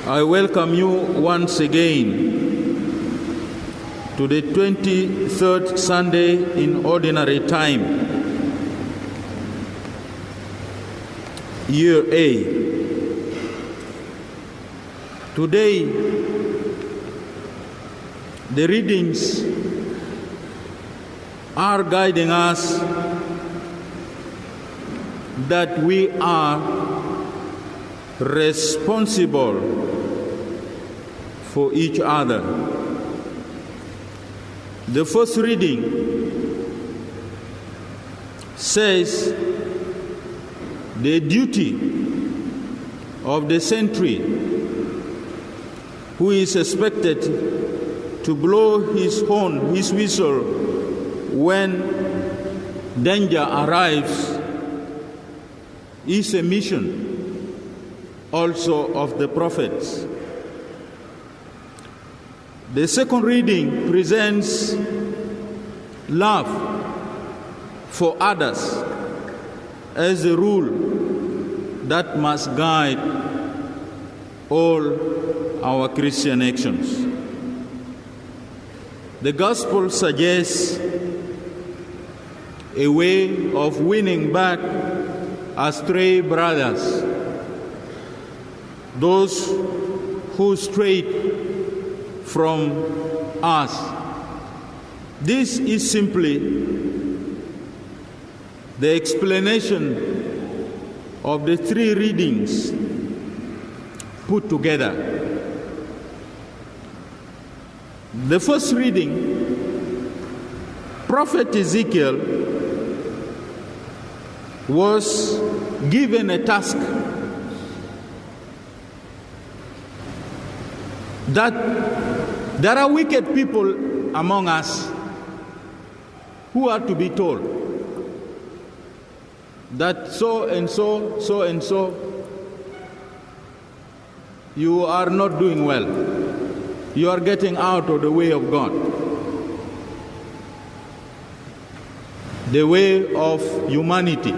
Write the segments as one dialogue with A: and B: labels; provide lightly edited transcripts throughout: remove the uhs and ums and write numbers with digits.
A: I welcome you once again to the 23rd Sunday in Ordinary Time, Year A. Today, the readings are guiding us that we are responsible for each other. The first reading says the duty of the sentry who is expected to blow his horn, his whistle, when danger arrives is a mission also of the prophets. The second reading presents love for others as a rule that must guide all our Christian actions. The gospel suggests a way of winning back astray brothers, those who strayed from us. This is simply the explanation of the three readings put together. The first reading, Prophet Ezekiel was given a task that there are wicked people among us who are to be told that so and so, so and so, you are not doing well. You are getting out of the way of God, the way of humanity.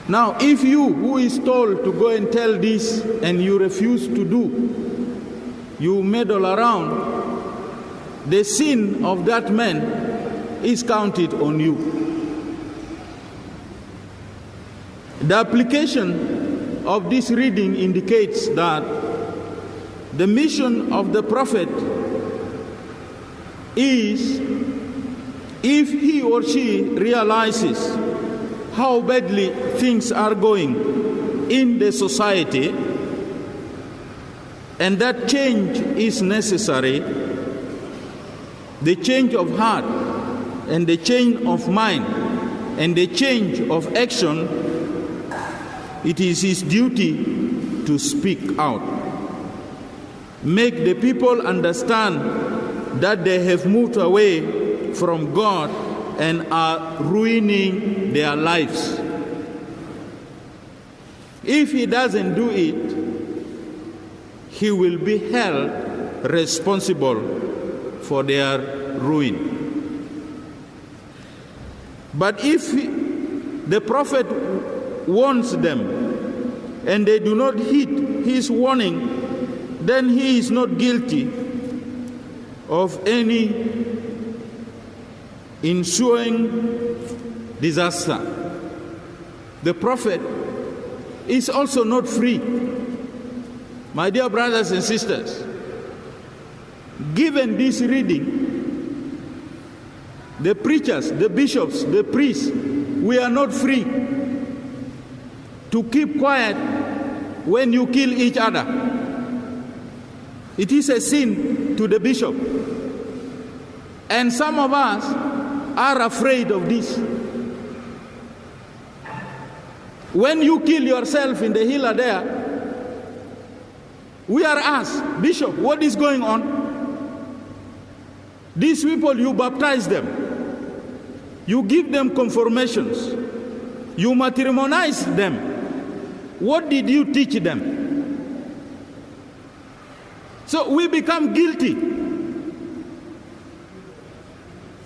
A: Now, if you who is told to go and tell this and you refuse to do, you meddle around, the sin of that man is counted on you. The application of this reading indicates that the mission of the prophet is, if he or she realizes how badly things are going in the society and that change is necessary, the change of heart and the change of mind and the change of action, it is his duty to speak out. Make the people understand that they have moved away from God and are ruining their lives. If he doesn't do it, he will be held responsible for their ruin. But if the prophet warns them and they do not heed his warning, then he is not guilty of any ensuing disaster. The prophet is also not free. My dear brothers and sisters, given this reading, the preachers, the bishops, the priests, we are not free to keep quiet when you kill each other. It is a sin to the bishop. And some of us are afraid of this. When you kill yourself in the hill there, we are asked, Bishop, what is going on? These people, you baptize them. You give them confirmations. You matrimonize them. What did you teach them? So we become guilty.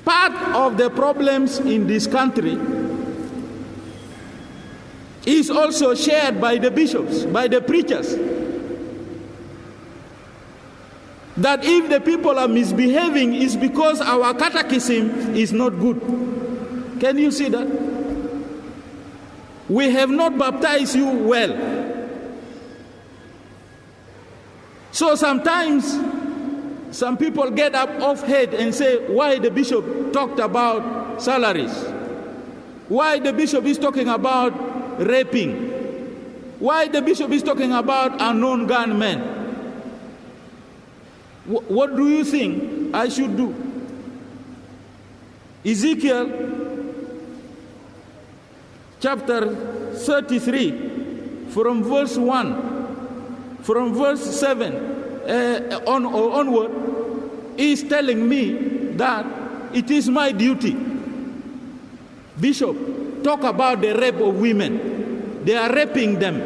A: Part of the problems in this country is also shared by the bishops, by the preachers. That if the people are misbehaving, is because our catechism is not good. Can you see that? We have not baptized you well. So sometimes some people get up off head and say, why the bishop talked about salaries? Why the bishop is talking about raping? Why the bishop is talking about unknown gunmen? What do you think I should do? Ezekiel chapter 33, from verse 1, from verse 7 onward, is telling me that it is my duty. Bishop, talk about the rape of women. They are raping them.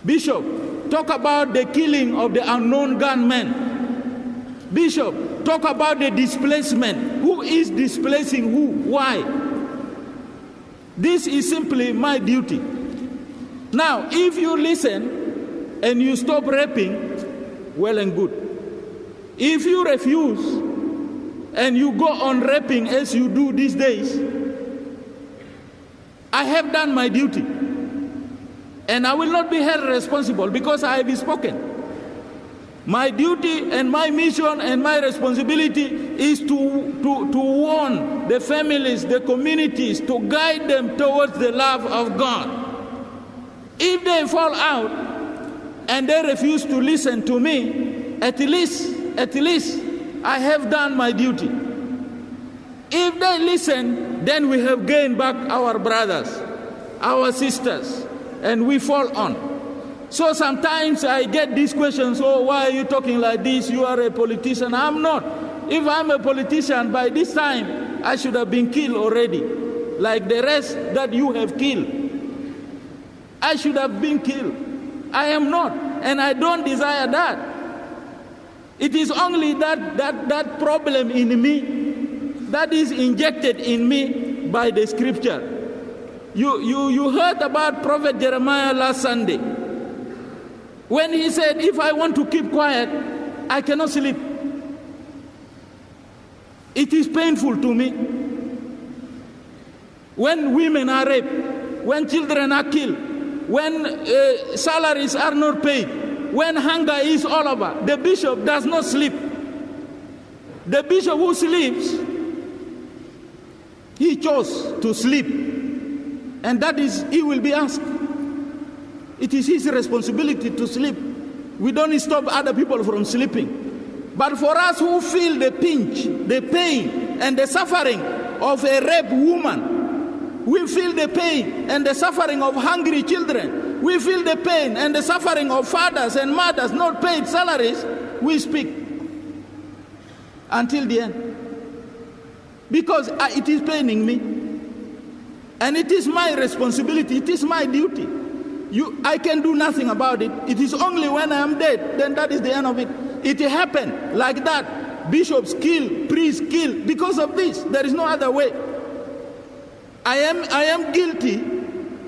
A: Bishop, talk about the killing of the unknown gunmen. Bishop, talk about the displacement. Who is displacing who? Why? This is simply my duty. Now, if you listen and you stop raping, well and good. If you refuse and you go on raping as you do these days, I have done my duty. And I will not be held responsible because I have spoken. My duty and my mission and my responsibility is to warn the families, the communities, to guide them towards the love of God. If they fall out and they refuse to listen to me, at least I have done my duty. If they listen, then we have gained back our brothers, our sisters, and we fall on. So sometimes I get these questions, oh, why are you talking like this? You are a politician. I'm not. If I'm a politician, by this time, I should have been killed already, like the rest that you have killed. I should have been killed. I am not, and I don't desire that. It is only that problem in me that is injected in me by the scripture. You heard about Prophet Jeremiah last Sunday, when he said, if I want to keep quiet, I cannot sleep. It is painful to me. When women are raped, when children are killed, when salaries are not paid, when hunger is all over, the bishop does not sleep. The bishop who sleeps, he chose to sleep. And that is, he will be asked. It is his responsibility to sleep. We don't stop other people from sleeping. But for us who feel the pinch, the pain, and the suffering of a raped woman, we feel the pain and the suffering of hungry children, we feel the pain and the suffering of fathers and mothers not paid salaries, we speak until the end. Because it is paining me. And it is my responsibility, it is my duty. I can do nothing about it. It is only when I am dead, then that is the end of it. It happened like that. Bishops kill, priests kill because of this. There is no other way. I am guilty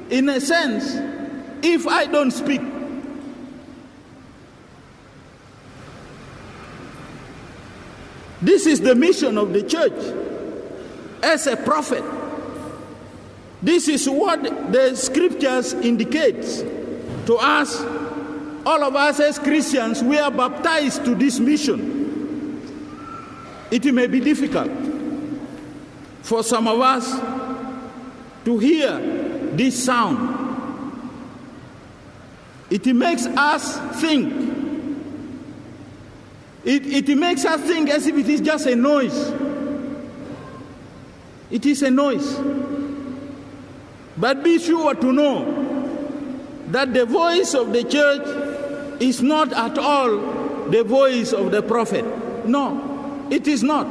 A: in a sense if I don't speak. This is the mission of the church as a prophet. This is what the scriptures indicate to us. All of us as Christians, we are baptized to this mission. It may be difficult for some of us to hear this sound. It makes us think. It makes us think as if it is just a noise. It is a noise. But be sure to know that the voice of the church is not at all the voice of the prophet. No, it is not.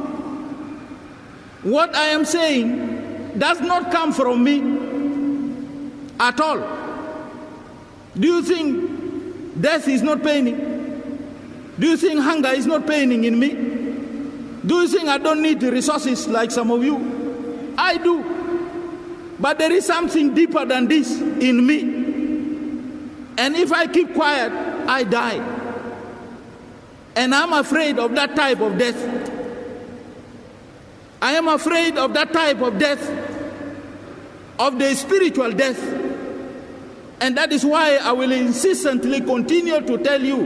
A: What I am saying does not come from me at all. Do you think death is not paining? Do you think hunger is not paining in me? Do you think I don't need the resources like some of you? I do. But there is something deeper than this in me. And if I keep quiet, I die. And I'm afraid of that type of death. I am afraid of that type of death, of the spiritual death. And that is why I will insistently continue to tell you,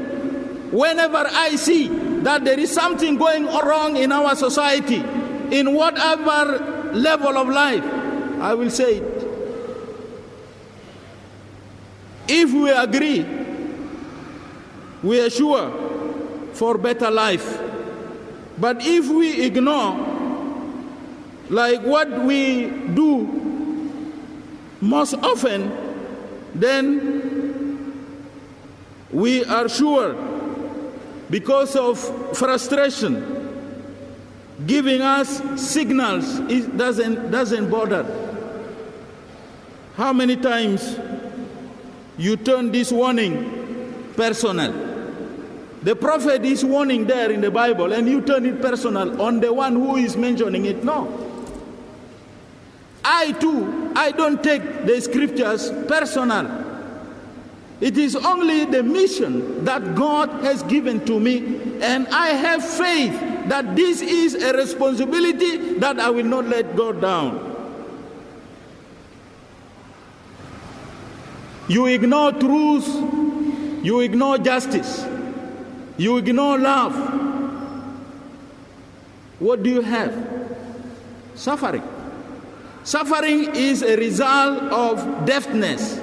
A: whenever I see that there is something going wrong in our society, in whatever level of life, I will say it. If we agree, we are sure for better life. But if we ignore, like what we do most often, then we are sure, because of frustration, giving us signals, it doesn't bother. How many times you turn this warning personal? The prophet is warning there in the Bible, and you turn it personal on the one who is mentioning it. No. I too, I don't take the scriptures personal. It is only the mission that God has given to me, and I have faith that this is a responsibility that I will not let go down. You ignore truth, you ignore justice, you ignore love. What do you have? Suffering. Suffering is a result of deafness.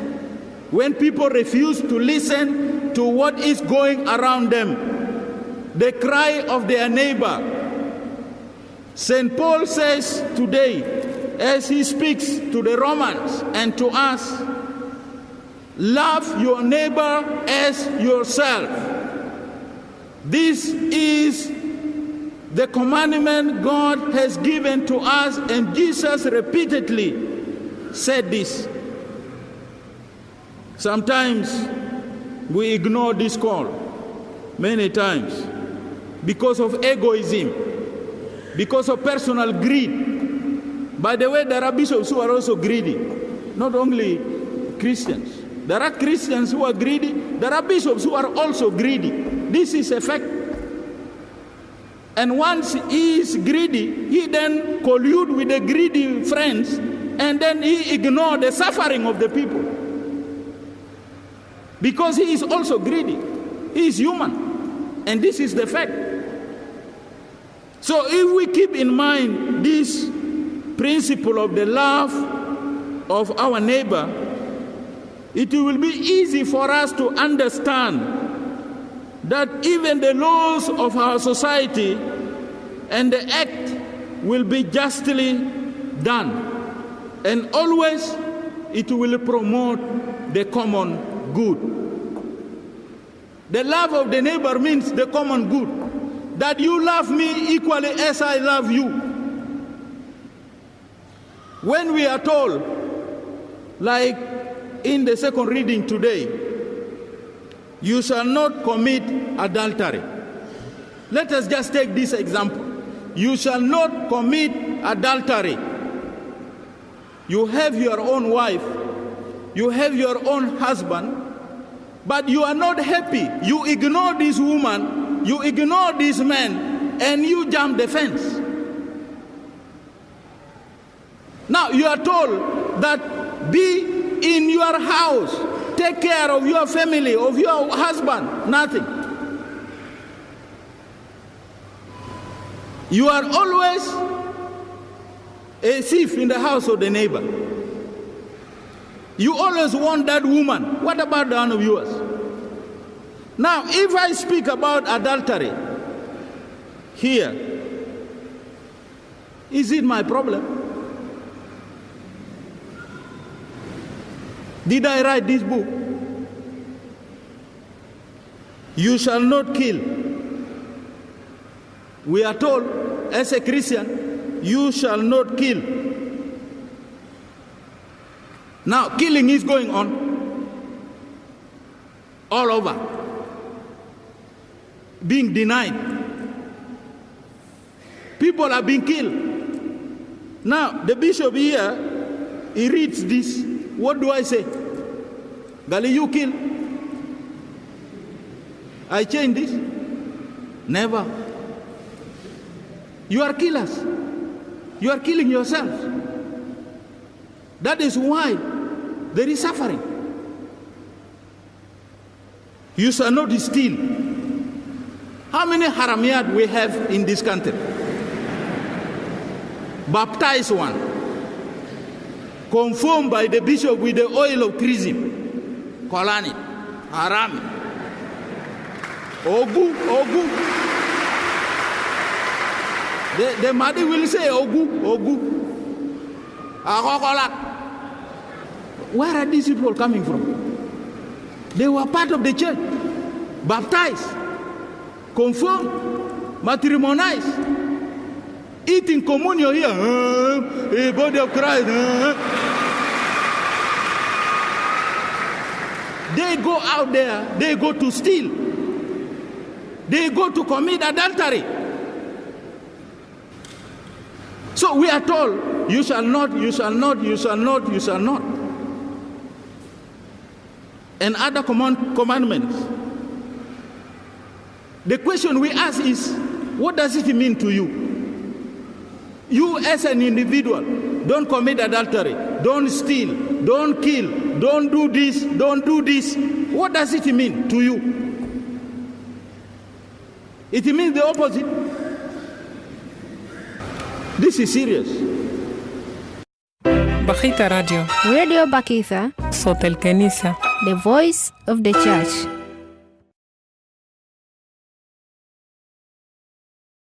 A: When people refuse to listen to what is going around them, the cry of their neighbor. St. Paul says today, as he speaks to the Romans and to us, love your neighbor as yourself. This is the commandment God has given to us, and Jesus repeatedly said this. Sometimes we ignore this call, many times, because of egoism, because of personal greed. By the way, there are bishops who are also greedy, not only Christians. There are Christians who are greedy, there are bishops who are also greedy. This is a fact. And once he is greedy, he then colludes with the greedy friends, and then he ignores the suffering of the people. Because he is also greedy. He is human. And this is the fact. So if we keep in mind this principle of the love of our neighbor, it will be easy for us to understand that even the laws of our society and the act will be justly done. And always it will promote the common good. The love of the neighbor means the common good. That you love me equally as I love you. When we are told, like in the second reading today, you shall not commit adultery. Let us just take this example. You shall not commit adultery. You have your own wife, you have your own husband, but you are not happy. You ignore this woman, you ignore this man, and you jump the fence. Now you are told that be in your house, take care of your family, of your husband, nothing. You are always a thief in the house of the neighbor. You always want that woman. What about the one of yours? Now, if I speak about adultery here, is it my problem? Did I write this book? You shall not kill. We are told, as a Christian, you shall not kill. Now, killing is going on all over, being denied. People are being killed. Now, the bishop here he reads this, what do I say? Gali, you kill. I change this? Never. You are killers. You are killing yourselves. That is why there is suffering. You shall not steal. How many haramiyat we have in this country? Baptized one, confirmed by the bishop with the oil of chrism, Kolani, Harami, Ogu. The Mahdi will say Ogu, Agokolak. Where are these people coming from? They were part of the church, baptized, confirmed, matrimonialized. Eating communion here, a body of Christ. They go out there, they go to steal. They go to commit adultery. So we are told, you shall not, you shall not, you shall not, you shall not. And other commandments. The question we ask is, what does it mean to you? You as an individual, don't commit adultery, don't steal, don't kill, don't do this, don't do this. What does it mean to you? It means the opposite. This is serious.
B: Bakita Radio.
C: Radio Bakita.
B: Sot el Kenisa.
C: The voice of the church.